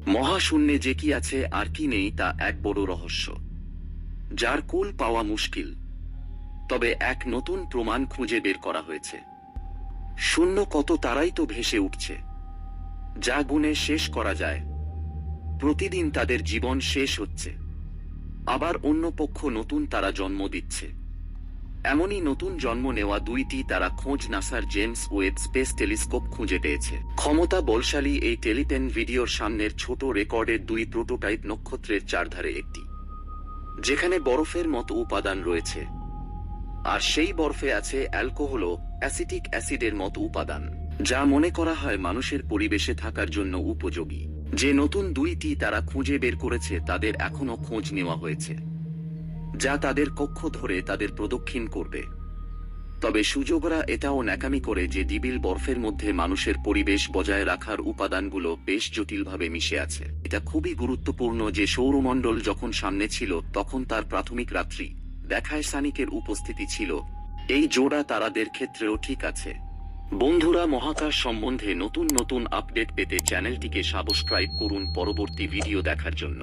মহাশূন্যে যে কি আছে আর কি নেই তা এক বড় রহস্য, যার কুল পাওয়া মুশকিল। তবে এক নতুন প্রমাণ খুঁজে বের করা হয়েছে। শূন্য কত তারাই তো ভেসে উঠছে, যা গুণে শেষ করা যায়। প্রতিদিন তাদের জীবন শেষ হচ্ছে, আবার অন্য পক্ষ নতুন তারা জন্ম দিচ্ছে। এমনই নতুন জন্ম নেওয়া দুইটি তারা খোঁজ নাসার জেমস ওয়েব স্পেস টেলিস্কোপ খুঁজে পেয়েছে। ক্ষমতা বলশালী এই টেলিপেন ভিডিওর সামনের ছোট রেকর্ডের দুই প্রোটোটাইপ নক্ষত্রের চারধারে একটি, যেখানে বরফের মতো উপাদান রয়েছে, আর সেই বরফে আছে অ্যালকোহল ও অ্যাসিটিক অ্যাসিডের মতো উপাদান, যা মনে করা হয় মানুষের পরিবেশে থাকার জন্য উপযোগী। যে নতুন দুইটি তারা খুঁজে বের করেছে তাদের এখনো খোঁজ নেওয়া হয়েছে, যা তাদের কক্ষ ধরে তাদের প্রদক্ষিণ করবে। তবে সুযোগরা এটাও ন্যাকামি করে যে ডিবিল বরফের মধ্যে মানুষের পরিবেশ বজায় রাখার উপাদানগুলো বেশ জটিলভাবে মিশে আছে। এটা খুবই গুরুত্বপূর্ণ যে সৌরমণ্ডল যখন সামনে ছিল তখন তার প্রাথমিক রাত্রি দেখায় সানিকের উপস্থিতি ছিল। এই জোড়া তারাদের ক্ষেত্রেও ঠিক আছে। বন্ধুরা, মহাকাশ সম্বন্ধে নতুন নতুন আপডেট পেতে চ্যানেলটিকে সাবস্ক্রাইব করুন পরবর্তী ভিডিও দেখার জন্য।